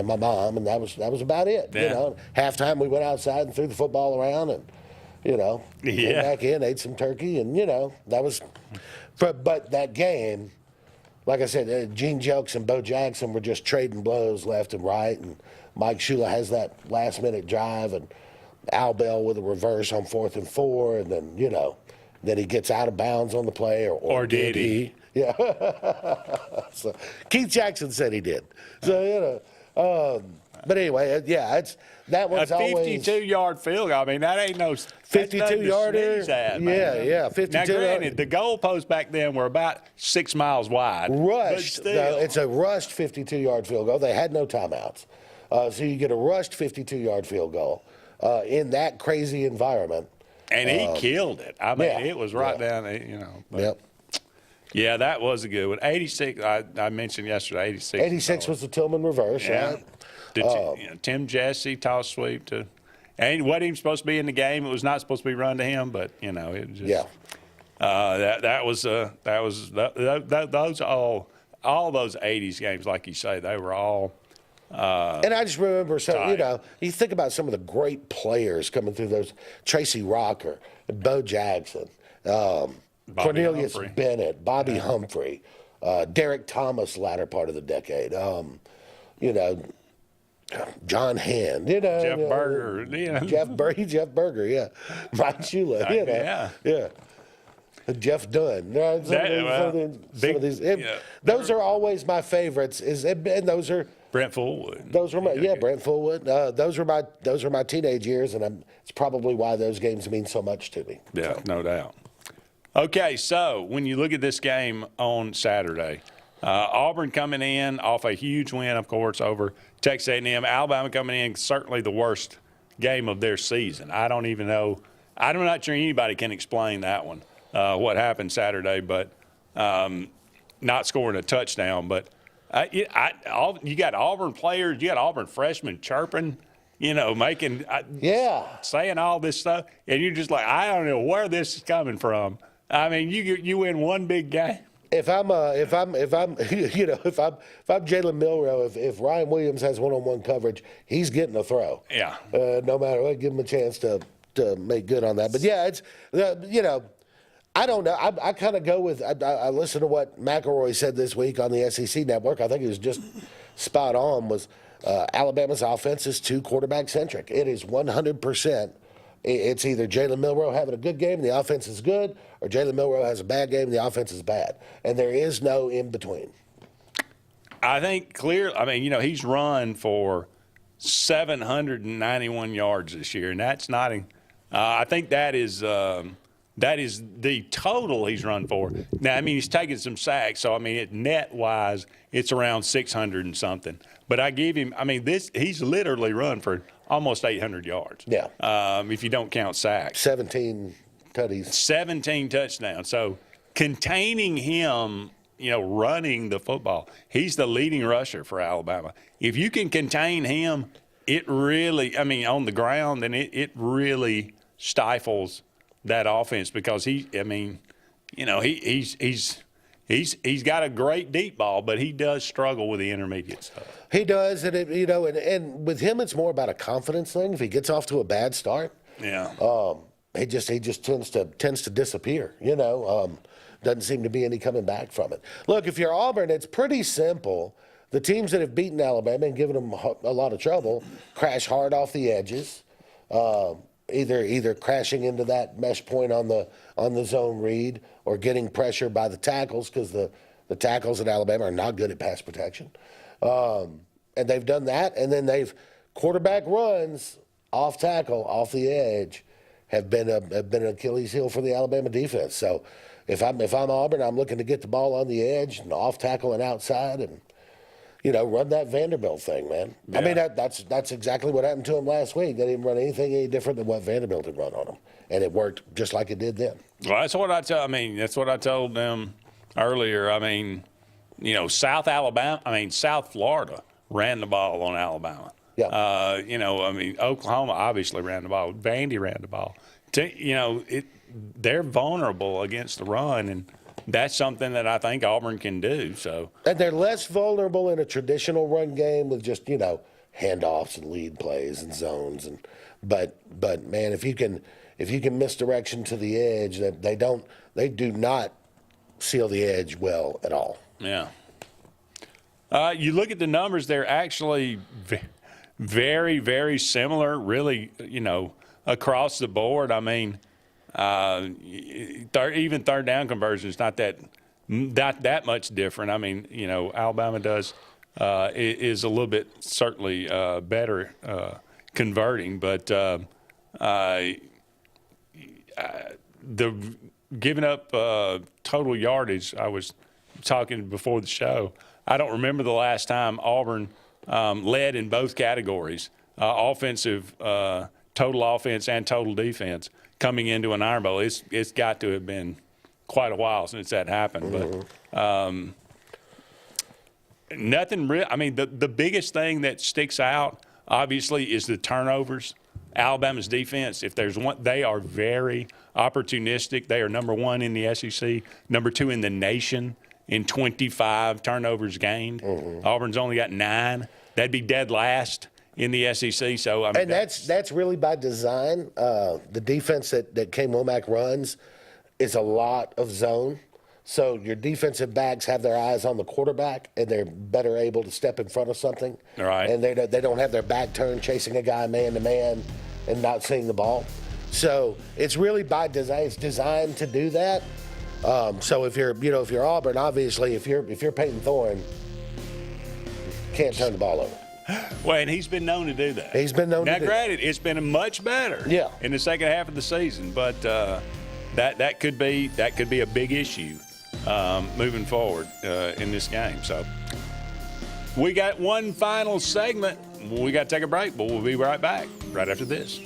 my mom, and that was about it. Yeah. Halftime we went outside and threw the football around, and came back in, ate some turkey, and that was. But that game, like I said, Gene Jelks and Bo Jackson were just trading blows left and right, and Mike Shula has that last-minute drive, and Al Bell with a reverse on 4th and 4, and then then he gets out of bounds on the play, or did he? Yeah. So Keith Jackson said he did. So but anyway, that one's a always 52-yard field goal. I mean, that ain't no 52-yarder. Yeah, 52. Now, granted, the goalposts back then were about 6 miles wide. Rushed. But still. No, it's a rushed 52-yard field goal. They had no timeouts, so you get a rushed 52-yard field goal in that crazy environment. And he killed it. I mean, it was right down there, But, yep. Yeah, that was a good one. 86, I mentioned yesterday, 86. 86 was the Tillman reverse, right? Tim Jesse toss sweep to, and wasn't even supposed to be in the game. It was not supposed to be run to him, but it was just those all those 80s games, like you say, they were all. And I just remember, you think about some of the great players coming through those: Tracy Rocker, Bo Jackson, Cornelius Humphrey. Bennett, Bobby Humphrey, Derek Thomas, latter part of the decade. John Hand, Jeff Berger, Jeff Berger, yeah, Mike Shula, yeah. Jeff Dunn. Those are always my favorites. And those are Brent Fullwood. Those were Brent Fullwood. Those were my teenage years, and it's probably why those games mean so much to me. Yeah, no doubt. Okay, so when you look at this game on Saturday, Auburn coming in off a huge win, of course, over Texas A&M. Alabama coming in, certainly the worst game of their season. I don't even know. I'm not sure anybody can explain that one, what happened Saturday, but not scoring a touchdown. But you got Auburn players, you got Auburn freshmen chirping, saying all this stuff, and you're just like, I don't know where this is coming from. I mean, you win one big game. If I'm Jalen Milroe, if Ryan Williams has one-on-one coverage, he's getting a throw. Yeah. No matter what, give him a chance to make good on that. But yeah, it's I don't know. I kind of go with I listened to what McElroy said this week on the SEC Network. I think it was just spot on. Was Alabama's offense is too quarterback centric. It is 100%. It's either Jalen Milroe having a good game and the offense is good, or Jalen Milroe has a bad game and the offense is bad. And there is no in between. I think he's run for 791 yards this year, and that's not. I think that is the total he's run for. Now, he's taken some sacks, so net wise, it's around 600 and something. But I give him. He's literally run for almost 800 yards. Yeah. If you don't count sacks. 17 tutties. 17 touchdowns. So containing him, running the football, he's the leading rusher for Alabama. If you can contain him, it really, on the ground, then it really stifles that offense because he's got a great deep ball, but he does struggle with the intermediate stuff. He does, and and with him, it's more about a confidence thing. If he gets off to a bad start, he just tends to disappear. Doesn't seem to be any coming back from it. Look, if you're Auburn, it's pretty simple. The teams that have beaten Alabama and given them a lot of trouble crash hard off the edges, either crashing into that mesh point on the zone read or getting pressure by the tackles because the tackles at Alabama are not good at pass protection. And they've done that, and then quarterback runs off tackle, off the edge, have been an Achilles heel for the Alabama defense. So if I'm Auburn, I'm looking to get the ball on the edge and off tackle and outside and run that Vanderbilt thing, man. Yeah. That's exactly what happened to him last week. They didn't run anything any different than what Vanderbilt had run on them, and it worked just like it did then. Well, that's what I told them earlier. South Florida ran the ball on Alabama. Yeah. Oklahoma obviously ran the ball. Vandy ran the ball. They're vulnerable against the run, and that's something that I think Auburn can do. So, and they're less vulnerable in a traditional run game with just handoffs and lead plays and zones. But man, if you can misdirection to the edge, that they do not seal the edge well at all. Yeah. You look at the numbers; they're actually very, very similar. Really, across the board. Even third down conversion is not that much different. Alabama is a little bit certainly better converting, but the giving up total yardage. I was talking before the show. I don't remember the last time Auburn led in both categories, offensive, total offense and total defense, coming into an Iron Bowl. It's got to have been quite a while since that happened. Mm-hmm. But nothing real. The biggest thing that sticks out, obviously, is the turnovers. Alabama's defense, if there's one, they are very opportunistic. They are number one in the SEC, number two in the nation in 25 turnovers gained. Mm-hmm. Auburn's only got 9. That'd be dead last in the SEC. So and that's really by design. The defense that K. Womack runs is a lot of zone. So your defensive backs have their eyes on the quarterback, and they're better able to step in front of something. Right. And they don't have their back turned chasing a guy man to man and not seeing the ball. So it's really by design. It's designed to do that. So if you're Auburn, obviously, if you're Peyton Thorne, can't turn the ball over. Well, and he's been known to do that. He's been known to do that. Now, granted, it's been much better in the second half of the season, but that could be a big issue moving forward in this game. So we got one final segment. We got to take a break, but we'll be right back right after this.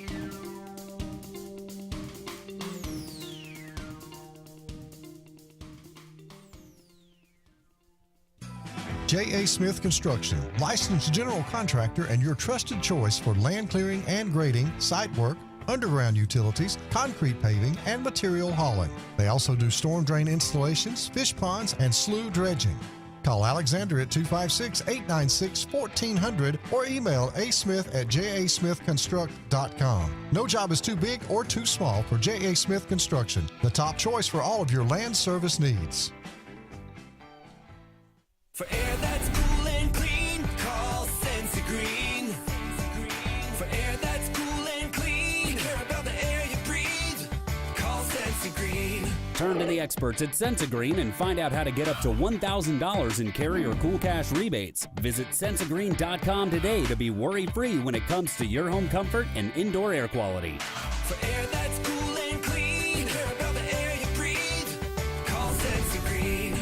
J.A. Smith Construction, licensed general contractor and your trusted choice for land clearing and grading, site work, underground utilities, concrete paving, and material hauling. They also do storm drain installations, fish ponds, and slough dredging. Call Alexander at 256-896-1400 or email asmith@jasmithconstruct.com. No job is too big or too small for J.A. Smith Construction, the top choice for all of your land service needs. For air that's cool and clean, call Sensi Green. For air that's cool and clean, we care about the air you breathe. Call Sensi Green. Turn to the experts at Sensagreen and find out how to get up to $1,000 in carry or cool cash rebates. Visit Sensagreen.com today to be worry-free when it comes to your home comfort and indoor air quality. For air that's cool and clean, care about the air you breathe. Call Sensagreen.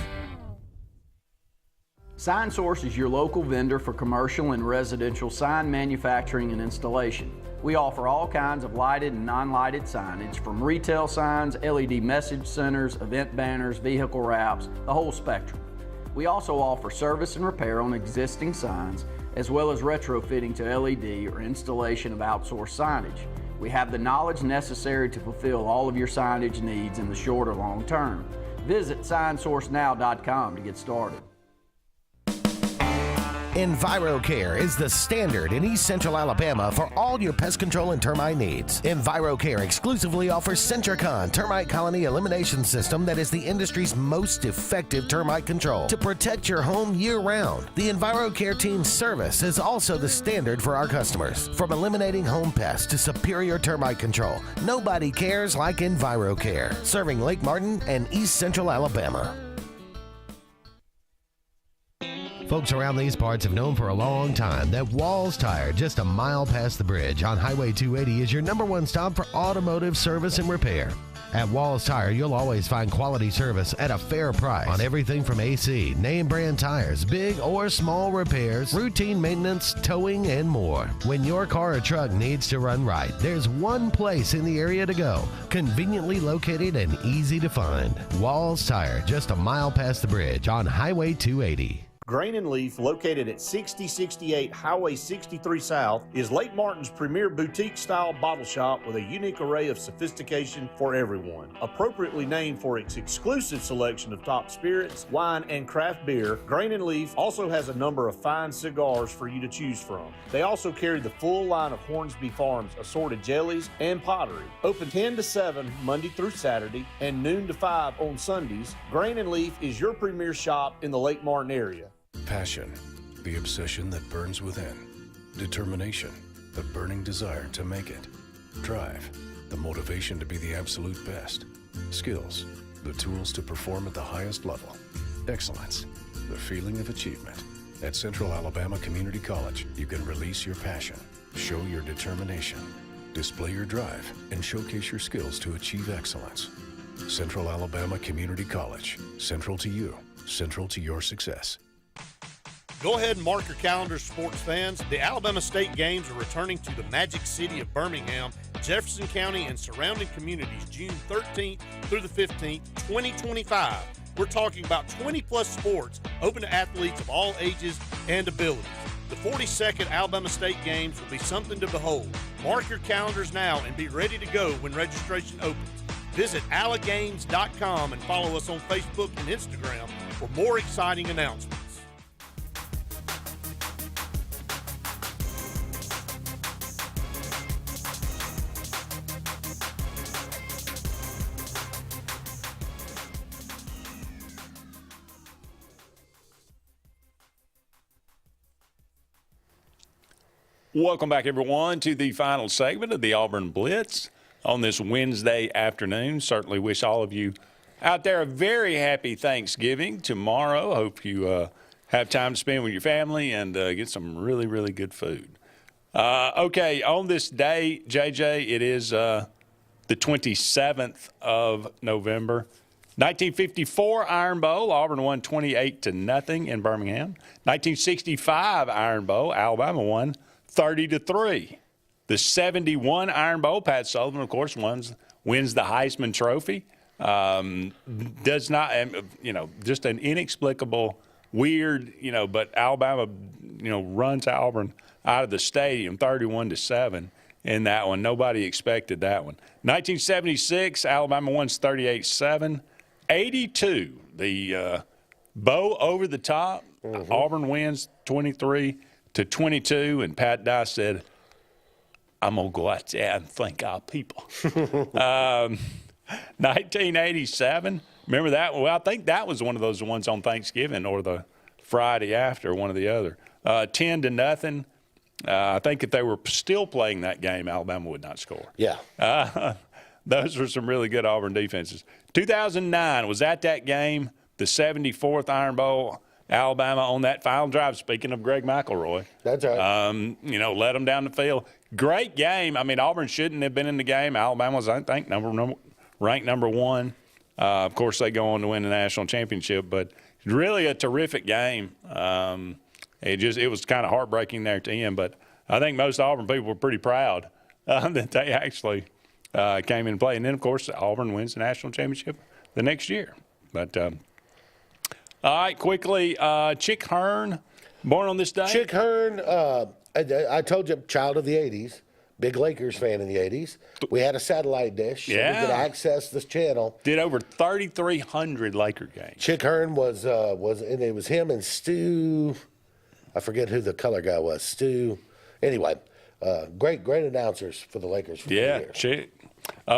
Sign Source is your local vendor for commercial and residential sign manufacturing and installation. We offer all kinds of lighted and non-lighted signage, from retail signs, LED message centers, event banners, vehicle wraps, the whole spectrum. We also offer service and repair on existing signs, as well as retrofitting to LED or installation of outsourced signage. We have the knowledge necessary to fulfill all of your signage needs in the short or long term. Visit signsourcenow.com to get started. EnviroCare is the standard in East Central Alabama for all your pest control and termite needs. EnviroCare exclusively offers Centricon termite colony elimination system that is the industry's most effective termite control to protect your home year-round. The EnviroCare team's service is also the standard for our customers. From eliminating home pests to superior termite control, nobody cares like EnviroCare, serving Lake Martin and East Central Alabama. Folks around these parts have known for a long time that Walls Tire, just a mile past the bridge on Highway 280, is your #1 stop for automotive service and repair. At Walls Tire, you'll always find quality service at a fair price on everything from AC, name brand tires, big or small repairs, routine maintenance, towing, and more. When your car or truck needs to run right, there's one place in the area to go, conveniently located and easy to find. Walls Tire, just a mile past the bridge on Highway 280. Grain and Leaf, located at 6068 Highway 63 South, is Lake Martin's premier boutique-style bottle shop with a unique array of sophistication for everyone. Appropriately named for its exclusive selection of top spirits, wine, and craft beer, Grain and Leaf also has a number of fine cigars for you to choose from. They also carry the full line of Hornsby Farms assorted jellies and pottery. Open 10 to 7 Monday through Saturday and noon to 5 on Sundays, Grain and Leaf is your premier shop in the Lake Martin area. Passion, the obsession that burns within. Determination, the burning desire to make it. Drive, the motivation to be the absolute best. Skills, the tools to perform at the highest level. Excellence, the feeling of achievement. At Central Alabama Community College, you can release your passion, show your determination, display your drive, and showcase your skills to achieve excellence. Central Alabama Community College, central to you, central to your success. Go ahead and mark your calendars, sports fans. The Alabama State Games are returning to the Magic City of Birmingham, Jefferson County, and surrounding communities June 13th through the 15th, 2025. We're talking about 20-plus sports open to athletes of all ages and abilities. The 42nd Alabama State Games will be something to behold. Mark your calendars now and be ready to go when registration opens. Visit alagames.com and follow us on Facebook and Instagram for more exciting announcements. Welcome back, everyone, to the final segment of the Auburn Blitz on this Wednesday afternoon. Certainly wish all of you out there a very happy Thanksgiving tomorrow. Hope you have time to spend with your family and get some really, really good food. Okay, on this day, JJ, it is the 27th of November. 1954 Iron Bowl, Auburn won 28-0 in Birmingham. 1965 Iron Bowl, Alabama won 30-3. The 71 Iron Bowl, Pat Sullivan, of course, wins the Heisman Trophy. Does not, just an inexplicable, weird, but Alabama, runs Auburn out of the stadium 31-7 in that one. Nobody expected that one. 1976, Alabama wins 38-7. 82, the bow over the top. Auburn wins 23-22, and Pat Dye said, I'm going to go out there and thank our people. 1987, remember that? Well, I think that was one of those ones on Thanksgiving or the Friday after, one or the other. 10-0. I think if they were still playing that game, Alabama would not score. Yeah. Those were some really good Auburn defenses. 2009 was at that game, the 74th Iron Bowl. Alabama on that final drive, speaking of Greg McElroy. That's right. Let them down the field. Great game. I mean, Auburn shouldn't have been in the game. Alabama was, I think, ranked number 1. Of course, they go on to win the national championship, but really a terrific game. It was kind of heartbreaking there at the end, but I think most Auburn people were pretty proud that they actually came in and played. And then, of course, Auburn wins the national championship the next year. But all right, quickly, Chick Hearn, born on this day. Chick Hearn, I told you, child of the 80s, big Lakers fan in the 80s. We had a satellite dish, so we could access this channel. Did over 3,300 Laker games. Chick Hearn was and it was him and Stu. I forget who the color guy was. Stu. Anyway, great announcers for the Lakers for years. Chick.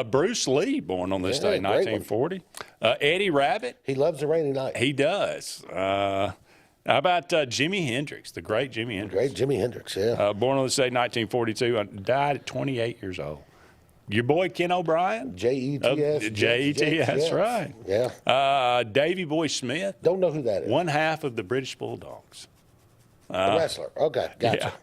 Bruce Lee, born on this day, 1940. Eddie Rabbitt. He loves a rainy night. He does. How about Jimi Hendrix, the great Jimi Hendrix? Great Jimi Hendrix, yeah. Born on this day, 1942. Died at 28 years old. Your boy Ken O'Brien? J-E-T-S. J-E-T, that's right. Yeah. Davy Boy Smith. Don't know who that is. One half of the British Bulldogs. A wrestler. Okay, gotcha.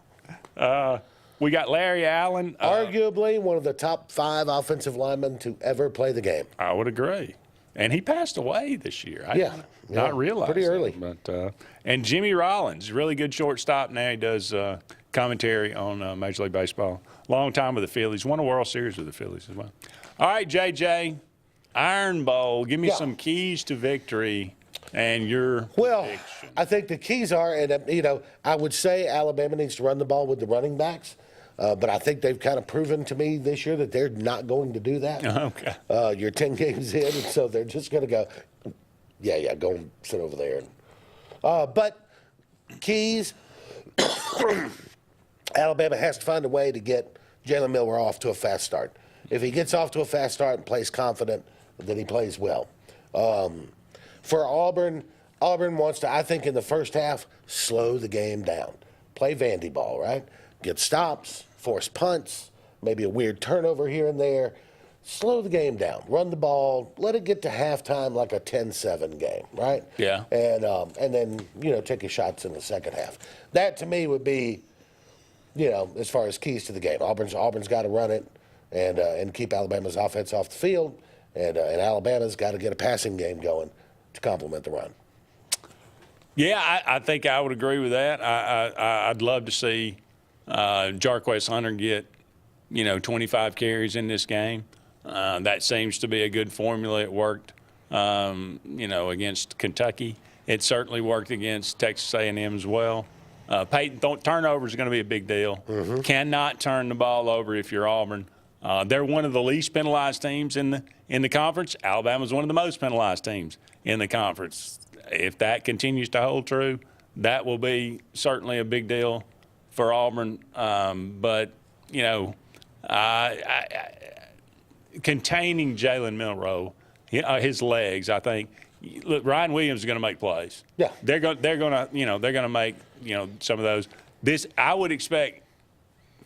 Yeah. We got Larry Allen. Arguably one of the top 5 offensive linemen to ever play the game. I would agree. And he passed away this year. I did not realize pretty early. But and Jimmy Rollins, really good shortstop. Now he does commentary on Major League Baseball. Long time with the Phillies. Won a World Series with the Phillies as well. All right, JJ, Iron Bowl. Give me some keys to victory and your prediction. I think the keys are, and I would say Alabama needs to run the ball with the running backs. But I think they've kind of proven to me this year that they're not going to do that. Okay. You're 10 games in, and so they're just going to go, go and sit over there. But keys, Alabama has to find a way to get Jalen Milroe off to a fast start. If he gets off to a fast start and plays confident, then he plays well. For Auburn wants to, I think in the first half, slow the game down. Play Vandy ball, right? Get stops, force punts, maybe a weird turnover here and there. Slow the game down. Run the ball. Let it get to halftime like a 10-7 game, right? Yeah. And then, take your shots in the second half. That, to me, would be, as far as keys to the game. Auburn's got to run it and keep Alabama's offense off the field, and Alabama's got to get a passing game going to complement the run. Yeah, I think I would agree with that. I'd love to see Jarquez Hunter get, 25 carries in this game. That seems to be a good formula. It worked, against Kentucky. It certainly worked against Texas A&M as well. Peyton, turnover is going to be a big deal. Mm-hmm. Cannot turn the ball over if you're Auburn. They're one of the least penalized teams in the conference. Alabama's one of the most penalized teams in the conference. If that continues to hold true, that will be certainly a big deal for Auburn. But containing Jalen Milroe, his legs, I think. Look, Ryan Williams is going to make plays. Yeah, they're going to make some of those. I would expect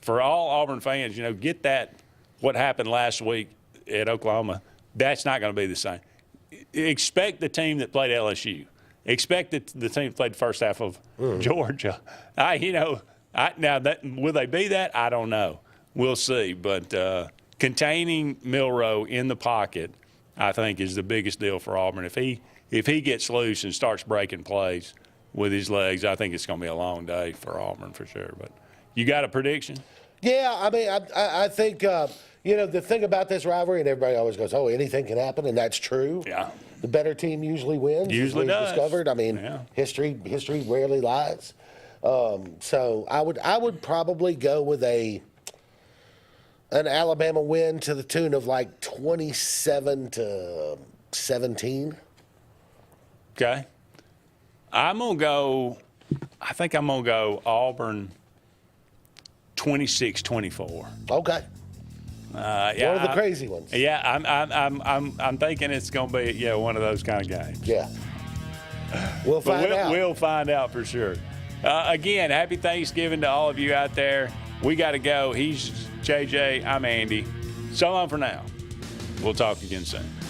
for all Auburn fans, get that what happened last week at Oklahoma. That's not going to be the same. Expect the team that played LSU. Expect the team that played the first half of Georgia. Now will they be that? I don't know. We'll see. But containing Milroe in the pocket, I think, is the biggest deal for Auburn. If he gets loose and starts breaking plays with his legs, I think it's going to be a long day for Auburn for sure. But you got a prediction? Yeah, I mean, I think the thing about this rivalry, and everybody always goes, "Oh, anything can happen," and that's true. Yeah, the better team usually wins. Usually does. Discovered. I mean, history rarely lies. So I would probably go with an Alabama win to the tune of like 27-17. Okay. I think I'm gonna go Auburn 26-24. Okay. Yeah, one of the crazy ones. Yeah, I'm thinking it's gonna be one of those kind of games. Yeah. We'll find out. We'll find out for sure. Again, happy Thanksgiving to all of you out there. We got to go. He's JJ. I'm Andy. So long for now. We'll talk again soon.